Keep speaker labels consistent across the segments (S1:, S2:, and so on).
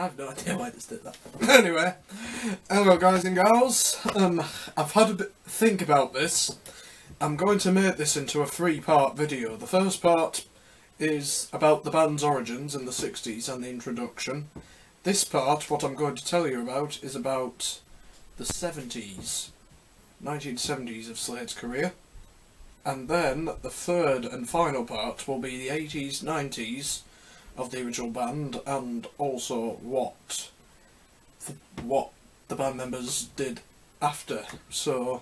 S1: I have no idea why I just did that. Anyway, hello guys and gals. I've had a bit think about this. I'm going to make this into a 3-part video. The first part is about the band's origins in the 60s and the introduction. This part, what I'm going to tell you about, is about the 1970s of Slade's career. And then the third and final part will be the 80s, 90s of the original band, and also what the band members did after. So,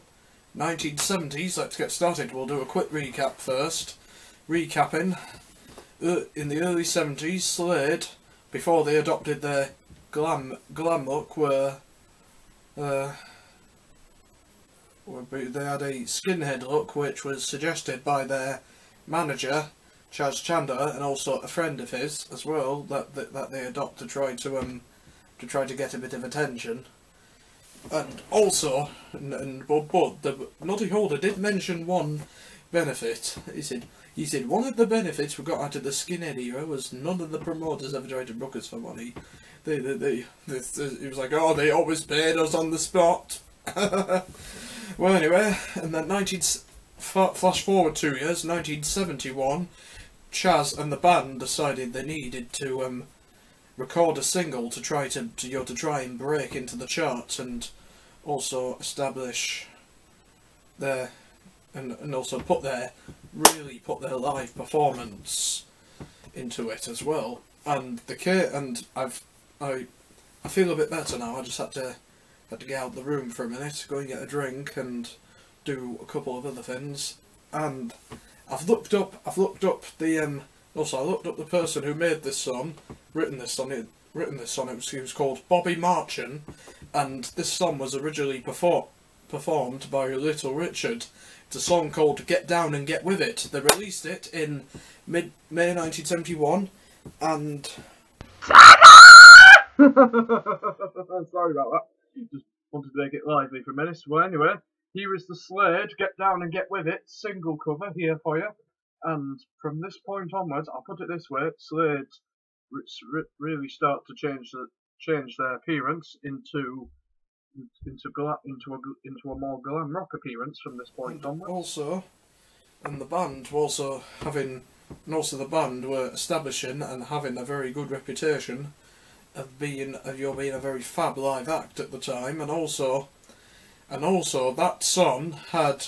S1: 1970s, let's get started. We'll do a quick recap first. Recapping, in the early 70s, Slade, before they adopted their glam look, they had a skinhead look, which was suggested by their manager, Chaz Chandler, and also a friend of his as well, that they adopted to try to get a bit of attention. And also, but the Noddy Holder did mention one benefit. He said one of the benefits we got out of the skinhead era was none of the promoters ever tried to book us for money. He was like, oh, they always paid us on the spot. Well, anyway, and then flash forward 2 years, 1971, Chaz and the band decided they needed to record a single to try and break into the charts and also establish their and also really put their live performance into it as well. And I feel a bit better now. I just had to get out of the room for a minute, go and get a drink and do a couple of other things. And I've looked up the person who made this song, written this song. He was called Bobby Marchant, and this song was originally performed by Little Richard. It's a song called Get Down and Get With It. They released it in May 1971, and sorry about that. Just wanted to make it lively for a minute. Well, anyway, here is the Slade Get Down and Get With It single cover here for you. And from this point onwards, I'll put it this way: Slade really start to change their appearance into a more glam rock appearance from this point onwards. Also, and the band were establishing and having a very good reputation of being a very fab live act at the time, and also that song had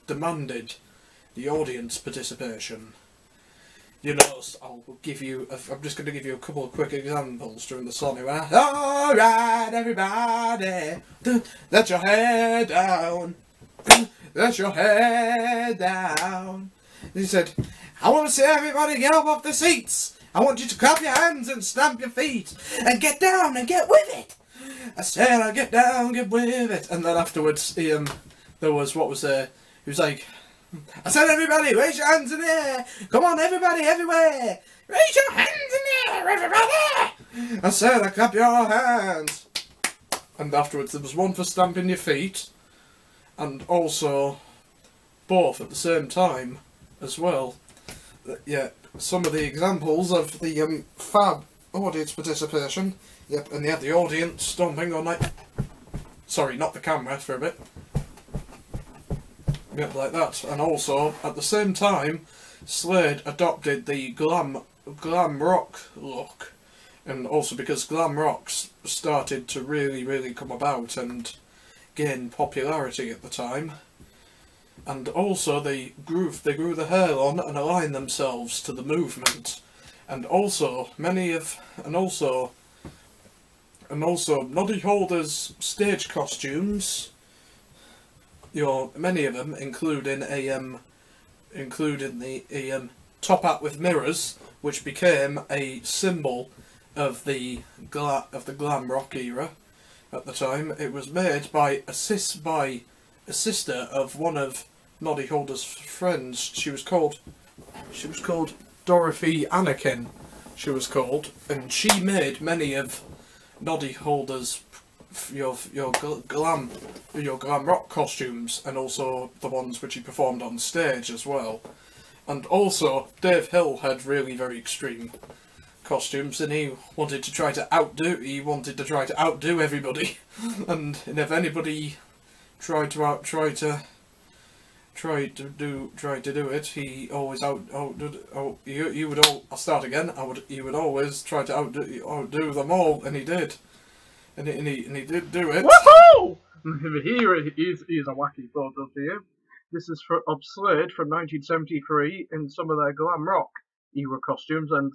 S1: demanded the audience participation. You know, I'm just going to give you a couple of quick examples during the song. Alright, everybody, let your head down, let your head down. He said, I want to see everybody get up off the seats. I want you to clap your hands and stamp your feet and get down and get with it. I said, I get down, get with it. And then afterwards, he was like, I said, everybody, raise your hands in the air. Come on, everybody, everywhere. Raise your hands in the air, everybody. I said, I clap your hands. And afterwards, there was one for stamping your feet, and also both at the same time as well. Yeah, some of the examples of the fab audience participation. Yep, and they had the audience stomping all night. Sorry, not the camera for a bit. Yep, like that. And also, at the same time, Slade adopted the glam rock look. And also because glam rocks started to really come about and gain popularity at the time. And also they grew the hair on and aligned themselves to the movement. And also Noddy Holder's stage costumes, many of them including the top hat with mirrors, which became a symbol of the glam rock era at the time. It was made by a sister of one of Noddy Holder's friends. She was called Dorothy Anakin. She was called, and she made many of Noddy Holder's your glam rock costumes, and also the ones which he performed on stage as well. And also Dave Hill had really very extreme costumes, and he wanted to try to outdo everybody, and if anybody tried to do it, he always outdid. Oh, you would all. I'll start again. You would always try to outdo them all, and he did, and he did do it.
S2: Woohoo! Here is a wacky photo for you. This is of Slade from 1973 in some of their glam rock era costumes, and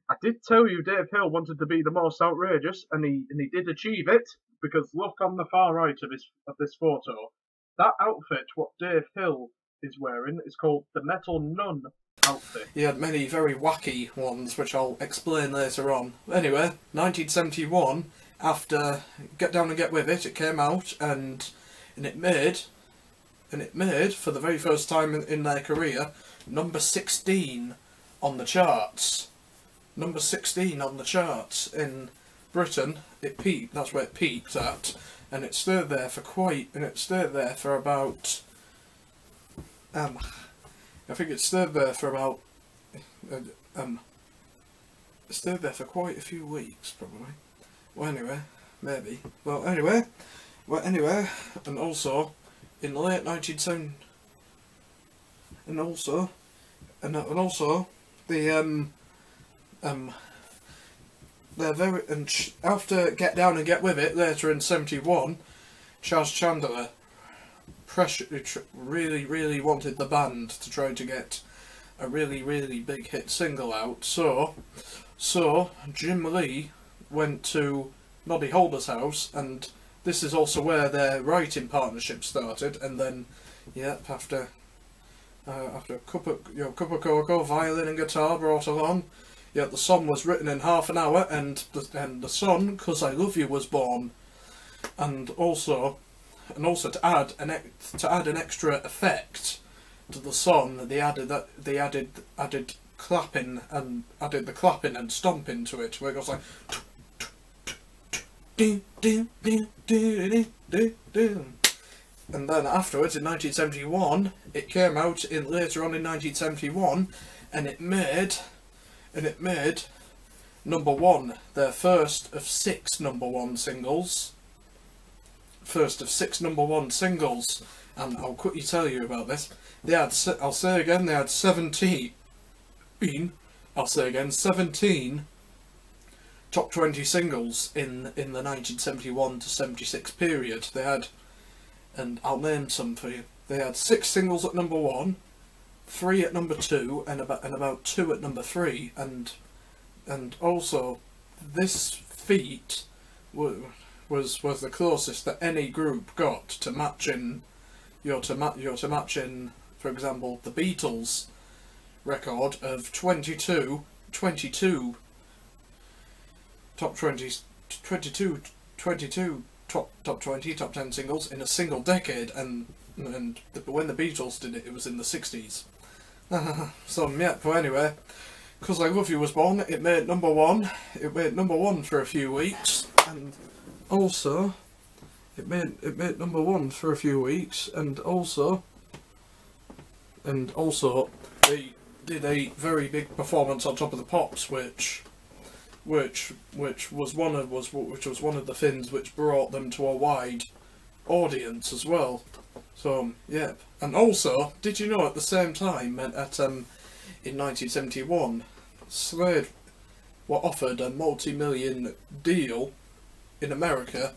S2: I did tell you Dave Hill wanted to be the most outrageous, and he did achieve it, because look on the far right of this photo. That outfit, what Dave Hill is wearing, is called the Metal Nun outfit.
S1: He had many very wacky ones, which I'll explain later on. Anyway, 1971, after Get Down and Get With It, it came out, and it made, for the very first time in their career, number 16 on the charts. Number 16 on the charts in Britain. It peaked. That's where it peaked at, and it stayed there for about. I think it stayed there for about. It stayed there for quite a few weeks, probably. Well, anyway, maybe. Well, anyway, and also in the late 1970s, and also the they're very, and after Get Down and Get With It later in 71, Chas Chandler really wanted the band to try to get a really big hit single out, so Jim Lee went to Noddy Holder's house, and this is also where their writing partnership started, and then after a cup of cocoa, violin and guitar brought along. The song was written in half an hour, and the song "'Cause I Love You" was born. And also to add an extra effect to the song, they added clapping and added the clapping and stomping to it, where it goes like. And then afterwards, in 1971, it came out later on in 1971, and it made number one, their first of six number one singles. And I'll quickly tell you about this. They had, I'll say again, they had 17 top 20 singles in the 1971 to 76 period. They had, and I'll name some for you. They had 6 singles at number 1, 3 at number 2, and about 2 at number 3, and also this feat was the closest that any group got to matching, for example, the Beatles record of 22 top 20 top 20 top 10 singles in a single decade, and when the Beatles did it, it was in the 60s. So yeah, but anyway, "'Cause I Love You" was born. It made number one. It made number one for a few weeks, and also it made number one for a few weeks, and also they did a very big performance on Top of the Pops, which was one of the things which brought them to a wide audience as well. So yep, and also, did you know at the same time in 1971, Slade were offered a multi-million deal in America,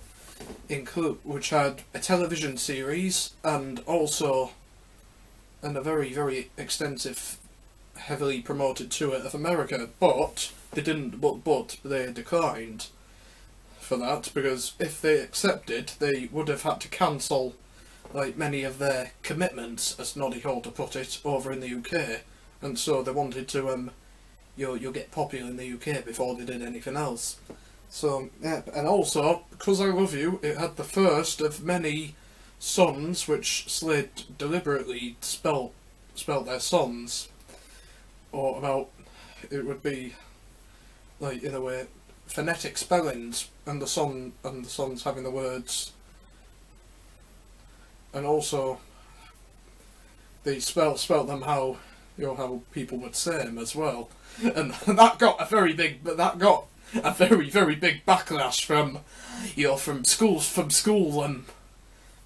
S1: which had a television series and a very extensive, heavily promoted tour of America, but they declined for that, because if they accepted, they would have had to cancel like many of their commitments, as Noddy Holder put it, over in the UK, and so they wanted to you'll get popular in the UK before they did anything else. So yeah, and also, "'Cause I Love You", it had the first of many songs which Slade deliberately spelt their songs, or about, it would be like, in a way, phonetic spellings, and the songs having the words, and also they spelt them how how people would say them as well, and that got a very big very big backlash from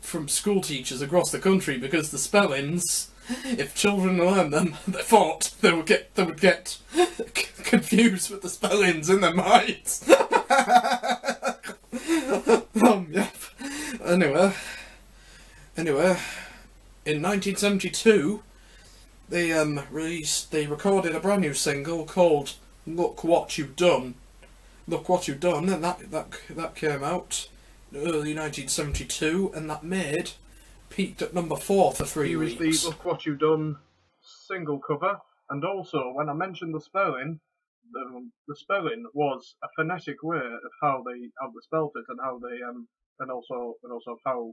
S1: from school teachers across the country, because the spellings, if children learn them, they thought they would get confused with the spellings in their minds. Yep. Anyway, in 1972, they recorded a brand new single called "Look What You've Done." Look What You've Done, and that came out early 1972, and that peaked at number 4 for 3 weeks.
S2: It was the Look What You've Done single cover, and also when I mentioned the spelling, the spelling was a phonetic way of how they spelt it, and how they and also of how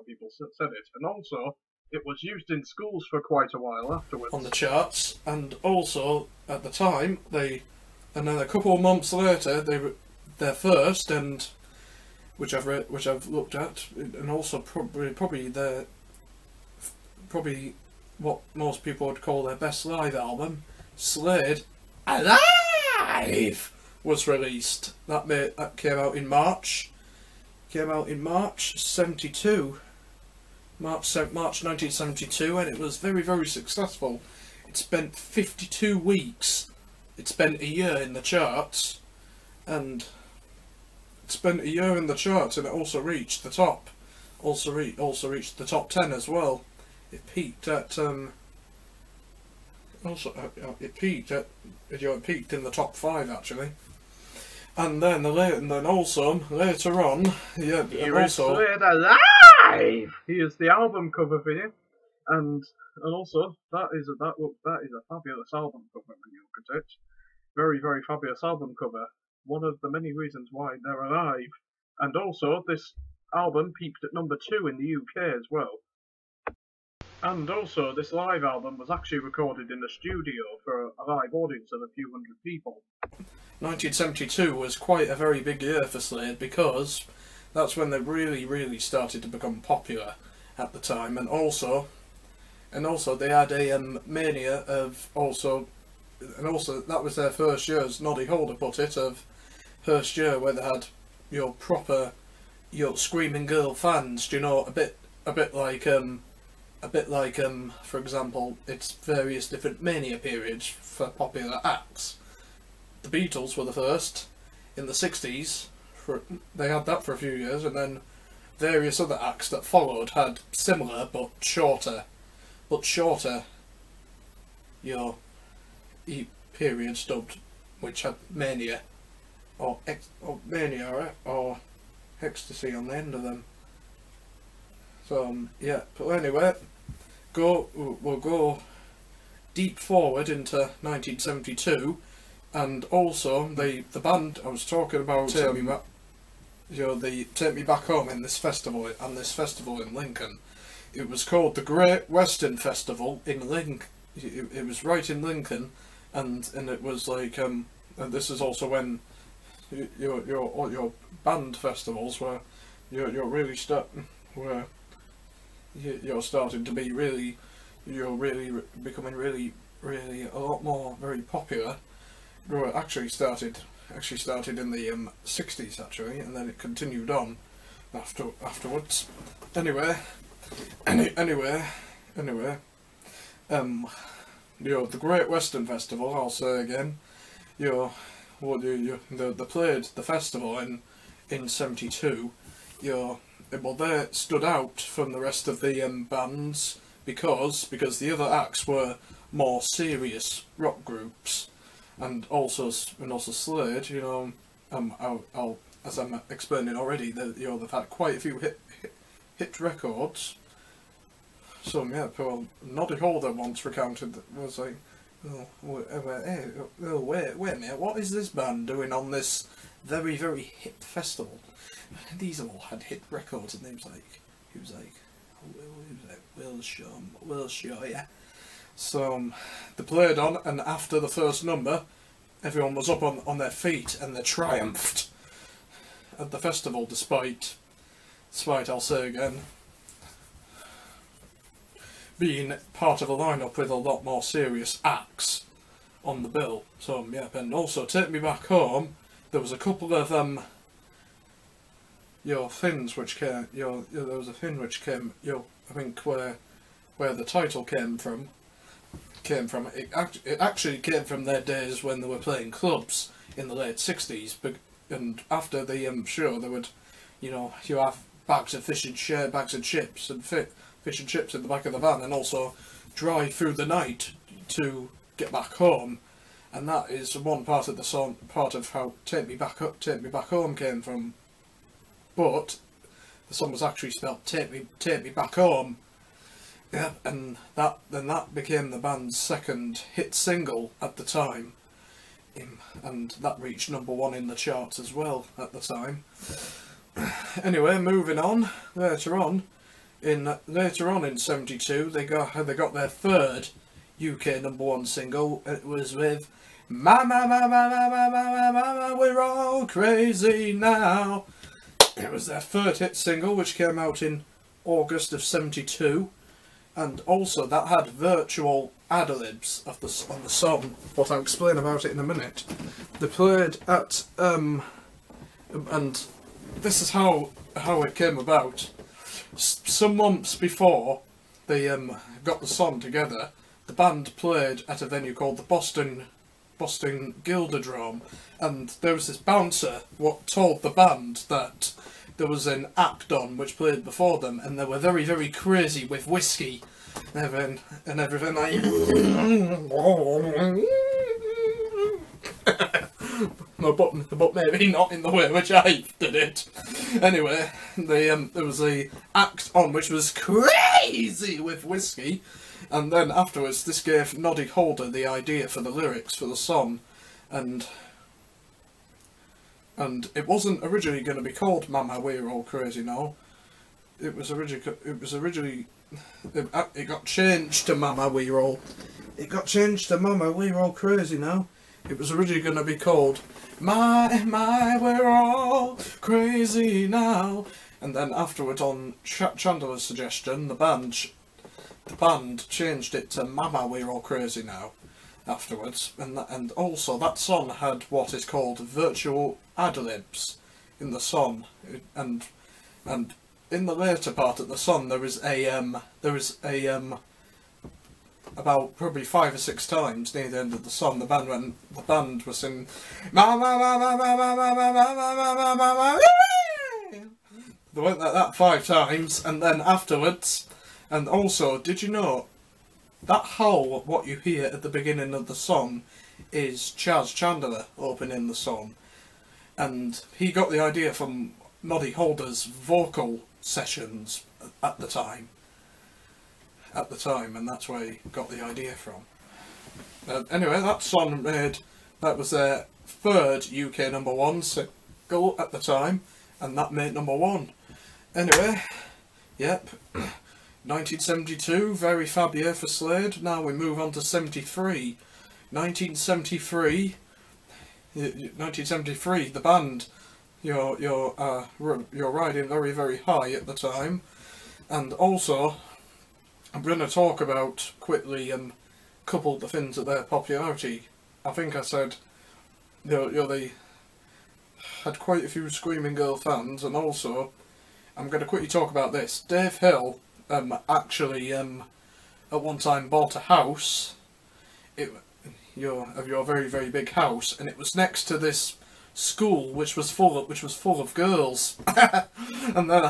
S2: people said it, and also it was used in schools for quite a while afterwards
S1: on the charts, and also at the time and then a couple of months later their first, and which I've looked at, and also probably what most people would call their best live album, Slade, Alive, was released. That came out in March. March 1972, and it was very, very successful. It spent 52 weeks. It spent a year in the charts, and it also reached the top. Also reached the top 10 as well. It peaked at it peaked in the top 5 actually. And then also later on,
S2: Slade Alive. Here's the album cover for you, and also that is a fabulous album cover when you look at it. Very, very fabulous album cover. One of the many reasons why they're alive. And also this album peaked at number 2 in the UK as well. And also this live album was actually recorded in a studio for a live audience of a few hundred people.
S1: 1972 was quite a very big year for Slade, because that's when they really, really started to become popular at the time, and also they had a mania of and also that was their first year, as Noddy Holder put it, of first year where they had your screaming girl fans, a bit like for example, it's various different mania periods for popular acts. The Beatles were the first in the 60s. They had that for a few years, and then various other acts that followed had similar but shorter periods dubbed, which had mania or ecstasy on the end of them. So yeah, but anyway, we'll go deep forward into 1972, and also the band I was talking about, Take Me Back Home, in this festival in Lincoln. It was called the Great Western Festival in Lincoln. It was right in Lincoln, and it was like and this is also when your band festivals were you're starting to be really becoming really a lot more very popular. It actually started in the 60s actually, and then it continued on afterwards. Anyway, the Great Western Festival, I'll say again, they played the festival in 72. They stood out from the rest of the bands because the other acts were more serious rock groups, and also Slade. I'll as I'm explaining already, they've had quite a few hit records. So yeah, Paul Noddy Holder once recounted that was like, wait a minute, what is this band doing on this very, very hip festival? These all had hit records, and he was like, we'll show ya. So they played on, and after the first number, everyone was up on their feet, and they triumphed at the festival, despite I'll say again, being part of a lineup with a lot more serious acts on the bill. So yep, and also Take Me Back Home, there was a couple of things which came, there was a thing which came, I think where the title came from. It actually came from their days when they were playing clubs in the late 60s, and after the show they would, you have bags of fish and chips and fish and chips in the back of the van, and also drive through the night to get back home, and that is one part of the song, part of how Take Me Back Home came from. But the song was actually spelled Take Me Back Home. Yeah, and that became the band's second hit single at the time, and that reached #1 in the charts as well at the time. Anyway, moving on. Later on in '72, they got their third UK #1 single. It was with "Mama, Mama, Mama, Mama, Mama, We're All Crazy Now." It was their third hit single, which came out in August of '72. And also that had virtual ad-libs on the song, what I'll explain about it in a minute. They played at, and this is how it came about. Some months before they got the song together, the band played at a venue called the Boston Gilderdrome, and there was this bouncer what told the band that there was an act on which played before them, and they were very, very crazy with whiskey and everything like no, but maybe not in the way which I did it. Anyway, there was a act on which was crazy with whiskey, and then afterwards this gave Noddy Holder the idea for the lyrics for the song, and it wasn't originally going to be called "Mama, We're All Crazy Now." It got changed to "Mama, We're All." It got changed to "Mama, We're All Crazy Now." It was originally going to be called My, We're All Crazy Now. And then afterwards, on Chandler's suggestion, the band changed it to "Mama, We're All Crazy Now." Afterwards, and also that song had what is called virtual ad-libs in the song, and in the later part of the song there was about probably 5 or 6 times near the end of the song the band was singing "Ma ma ma ma ma ma ma ma ma ma ma ma ma." They went like that 5 times, and then afterwards, and also, did you know that howl, what you hear at the beginning of the song, is Chaz Chandler opening the song, and he got the idea from Noddy Holder's vocal sessions at the time, and that's where he got the idea from. Anyway, that song that was their third UK #1 single at the time, and that made #1. Anyway, yep. 1972, very fab year for Slade. Now we move on to 73. 1973, the band, you're riding very, very high at the time, and also I'm going to talk about quickly couple of the things of their popularity. I think I said they had quite a few Screaming Girl fans, and also I'm going to quickly talk about this. Dave Hill actually at one time bought a house, your very, very big house, and it was next to this school which was full of girls. and then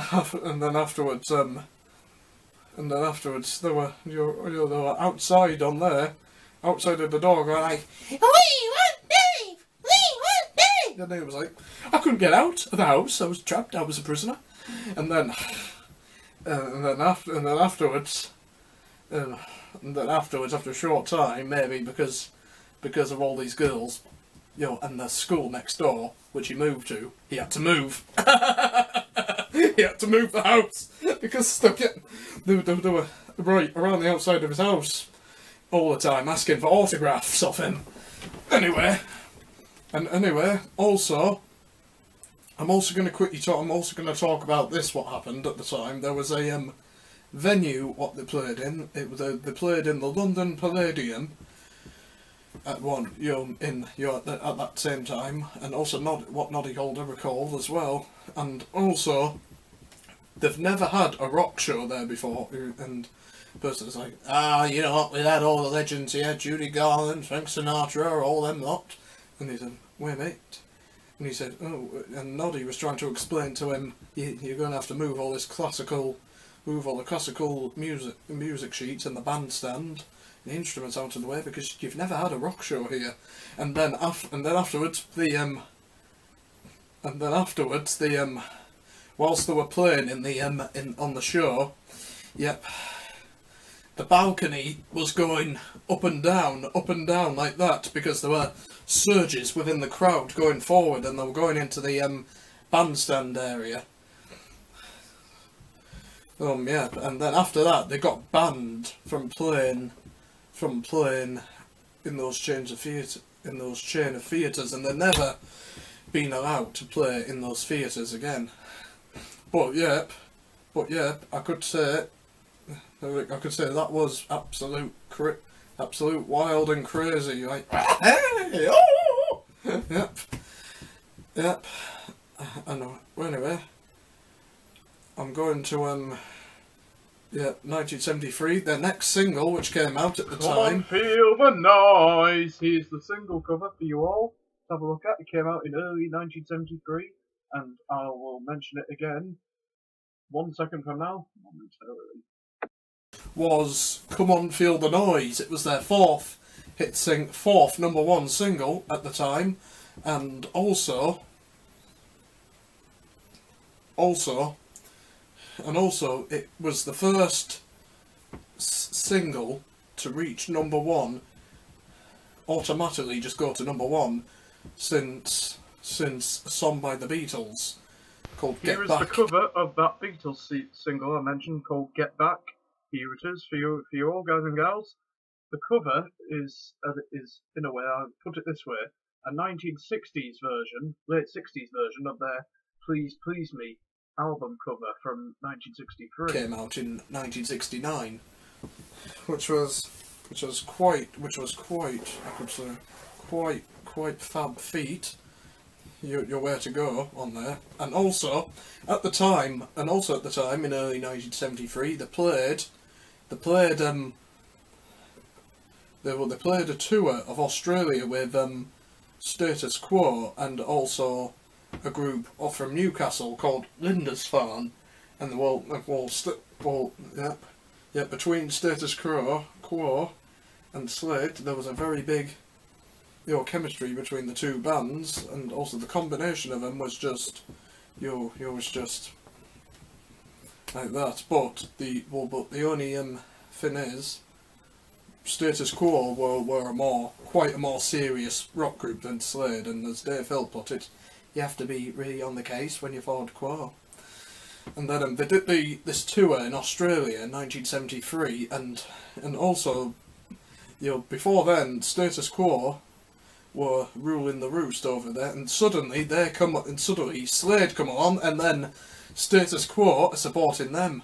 S1: afterwards they were outside of the door going like, "We want Dave! We want Dave!" And it was like, I couldn't get out of the house. I was trapped. I was a prisoner. And then afterwards, after a short time, maybe because of all these girls, and the school next door, which he moved to, he had to move. He had to move the house because they were right around the outside of his house all the time, asking for autographs of him. Anyway, also, I'm also going to talk about this. What happened at the time? There was a venue what they played in, they played in the London Palladium at at that same time, and also what Noddy Holder recalled as well, and also they've never had a rock show there before, and the person's like, you know what, we had all the legends here, Judy Garland, Frank Sinatra, all them lot, and he said, wait mate, and he said, oh, and Noddy was trying to explain to him, you're going to have to move all the classical music sheets and the bandstand, the instruments out of the way, because you've never had a rock show here. And then afterwards whilst they were playing on the show, yep, the balcony was going up and down like that, because there were surges within the crowd going forward, and they were going into the bandstand area. Yeah, and then after that they got banned from playing in those chain of theatres, and they've never been allowed to play in those theatres again. But yep, I could say that was absolute wild and crazy. Like, hey, oh! Yep. I know. Anyway, I'm going to 1973, their next single, which came out at the time.
S2: Come on, feel the noise. Here's the single cover for you all to have a look at. It came out in early 1973, and I will mention it again 1 second from now. Momentarily.
S1: Was Come On Feel the Noise. It was their fourth #1 single at the time, and also it was the first single to reach #1, automatically just go to #1, since a song by the Beatles called Get Back.
S2: Here is the cover of that Beatles single I mentioned called Get Back. Here it is for you all, guys and gals. The cover is in a way, I'll put it this way, a 1960s version, late 60s version of their Please Please Me album cover from 1963.
S1: Came out in 1969, which was quite, I could say, quite fab feat. Your way to go on there. And also at the time in early 1973, they played a tour of Australia with Status Quo, and also a group from Newcastle called Lindisfarne, and between Status Quo and Slade, there was a very big chemistry between the two bands, and also the combination of them was just was just like that. But the only thing is, Status Quo were quite a more serious rock group than Slade, and as Dave Hill put it, you have to be really on the case when you forward Quo. And then they did this tour in Australia in 1973, and also, before then, Status Quo were ruling the roost over there, and suddenly Slade come along, and then Status Quo are supporting them.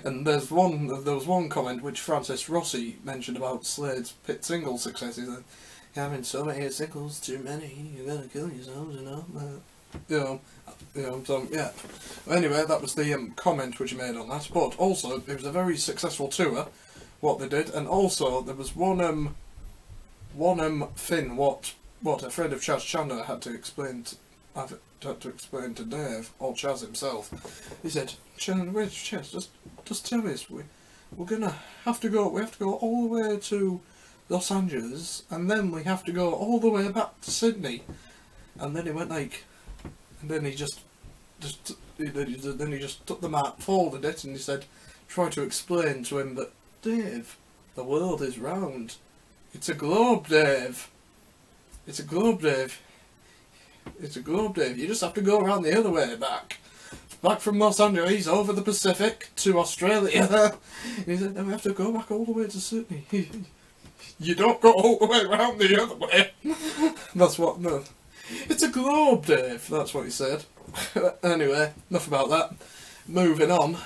S1: And there was one comment which Francis Rossi mentioned about Slade's pit single success. He said, having so many singles, too many, you're gonna kill yourselves, So yeah. Anyway, that was the comment which he made on that. But also, it was a very successful tour, what they did, and also there was one thing what a friend of Chaz Chandler had to explain to Dave, or Chaz himself. He said, "Wait, Chaz, just tell us, we have to go all the way to Los Angeles, and then we have to go all the way back to Sydney." And then he went and then he just took the map, folded it, and he said, try to explain to him that, Dave, the world is round. It's a globe, Dave. It's a globe, Dave. It's a globe, Dave. You just have to go around the other way back. Back from Los Angeles, over the Pacific, to Australia. He said, then we have to go back all the way to Sydney. You don't go all the way around the other way. No. It's a globe, Dave. That's what he said. Anyway, enough about that. Moving on.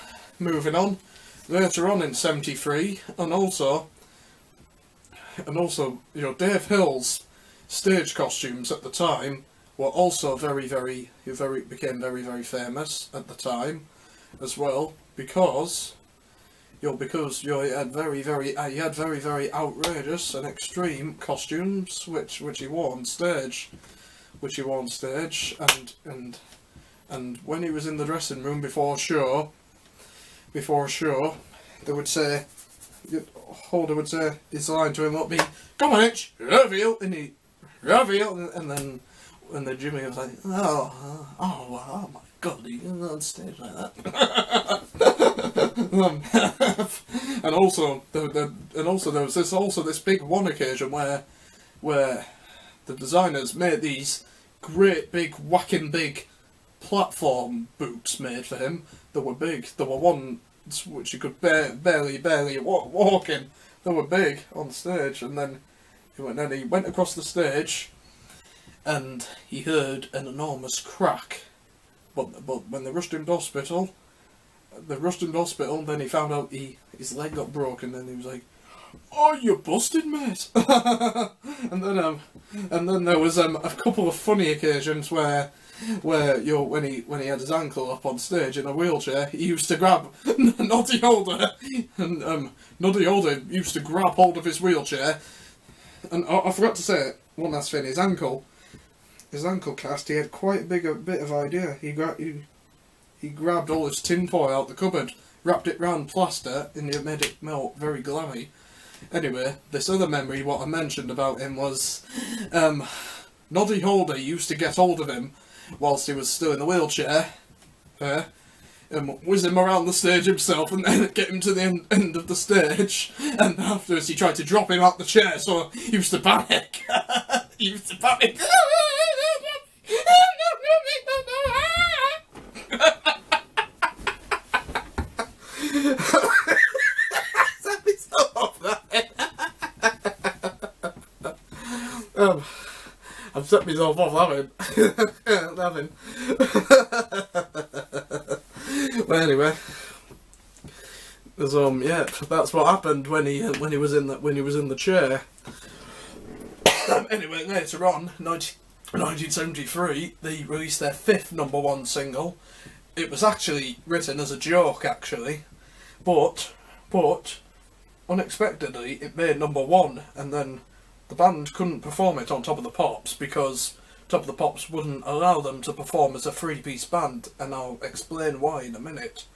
S1: later on in '73, and also, you know, Dave Hill's stage costumes at the time were also became very, very famous at the time, as well, because he had very, very outrageous and extreme costumes, which he wore on stage, and when he was in the dressing room before a show, they would say, Holder would say his line to him would be, "Come on, Hitch, reveal," and then Jimmy was like, oh my God, he was on stage like that. and also there was this big one occasion where the designers made these great big whacking big platform boots made for him that were big. There were ones which you could barely walk in. They were big on stage, and then he went across the stage, and he heard an enormous crack. But when they rushed him to hospital, then he found out his leg got broken, and he was like, "Oh, you busted, mate!" and then there was a couple of funny occasions where when he had his ankle up on stage in a wheelchair, he used to grab Noddy Holder, and Noddy Holder used to grab hold of his wheelchair. And I forgot to say one last thing: his ankle cast. He had quite a bit of idea. He grabbed all his tinfoil out the cupboard, wrapped it round plaster, and it made it melt very glammy. Anyway, this other memory, what I mentioned about him was, Noddy Holder used to get hold of him whilst he was still in the wheelchair, whiz him around the stage himself, and then get him to the end of the stage, and afterwards he tried to drop him out the chair, so he used to panic. He used to panic. I've set myself off laughing. Well, anyway, yeah, that's what happened when he was in the chair. Anyway, later on, 1973, they released their 5th #1 single. It was actually written as a joke, actually, but unexpectedly it made #1, and then the band couldn't perform it on Top of the Pops because Top of the Pops wouldn't allow them to perform as a 3-piece band, and I'll explain why in a minute.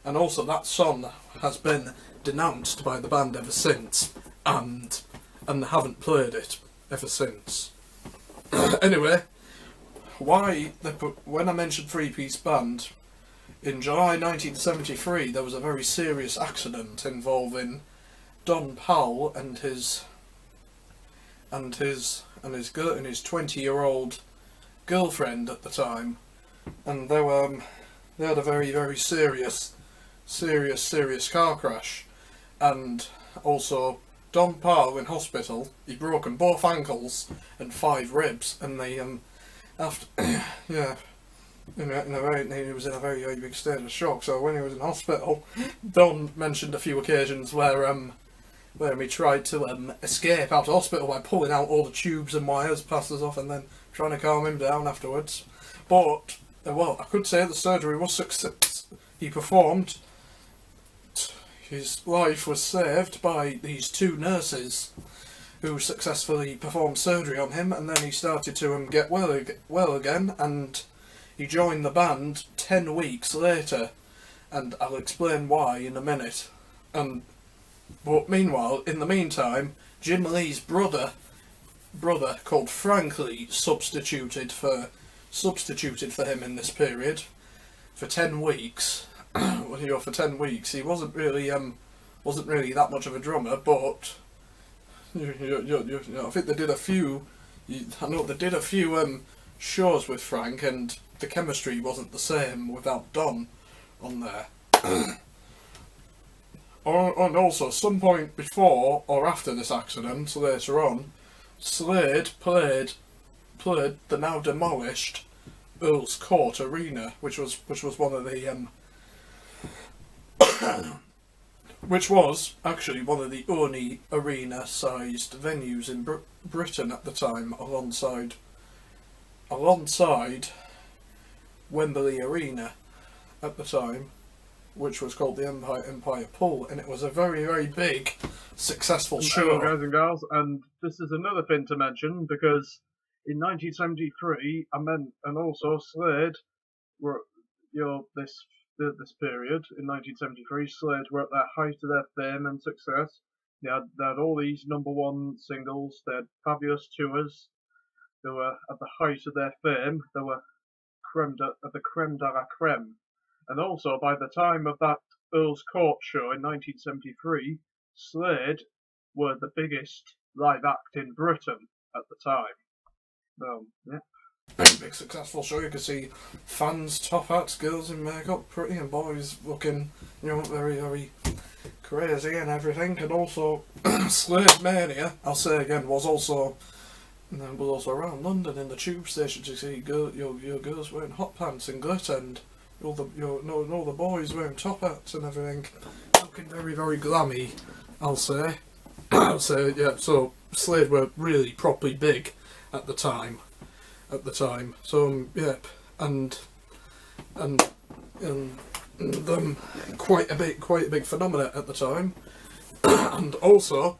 S1: And also that song has been denounced by the band ever since, and they haven't played it ever since. Anyway, when I mentioned 3-piece band, in July 1973 there was a very serious accident involving Don Powell and his 20-year-old girlfriend at the time, and they had a very, very serious car crash, and also Don Powell in hospital. He'd broken both ankles and 5 ribs, and they after yeah, he was in a very, very big state of shock. So when he was in hospital, Don mentioned a few occasions where he tried to escape out of hospital by pulling out all the tubes and wires, plasters off, and then trying to calm him down afterwards. But well, I could say the surgery was success. He performed. His life was saved by these 2 nurses who successfully performed surgery on him, and then he started to get well again, and he joined the band 10 weeks later, and I'll explain why in a minute. But meanwhile, in the meantime, Jim Lee's brother called Frank Lee substituted for him in this period for 10 weeks. Well, for 10 weeks, he wasn't really that much of a drummer, but I think they did a few. I know they did a few shows with Frank, and the chemistry wasn't the same without Don on there. And also, some point before or after this accident, later on, Slade played the now demolished Earl's Court Arena, which was one of the which was actually one of the only arena-sized venues in Britain at the time, alongside Wembley Arena at the time, which was called the Empire Pool, and it was a very, very big, successful show.
S2: Guys and girls, and this is another thing to mention, because in 1973, and also Slade were, this period in 1973, Slade were at their height of their fame and success. They had all these #1 singles. They had fabulous tours. They were at the height of their fame. They were the creme de la creme. And also, by the time of that Earl's Court show in 1973, Slade were the biggest live act in Britain at the time. So, yeah.
S1: Big successful show. You could see fans, top hats, girls in makeup, pretty, and boys looking, very, very crazy and everything. And also, Slade Mania, I'll say again, was also around London in the tube stations. You see your girls wearing hot pants and glitter, and all the boys wearing top hats and everything, looking very, very glammy. I'll say, yeah. So Slade were really properly big at the time. So yep, and them quite a big phenomena at the time. And also,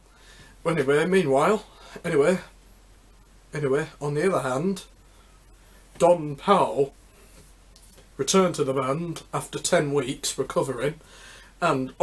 S1: meanwhile, on the other hand, Don Powell returned to the band after 10 weeks recovering, and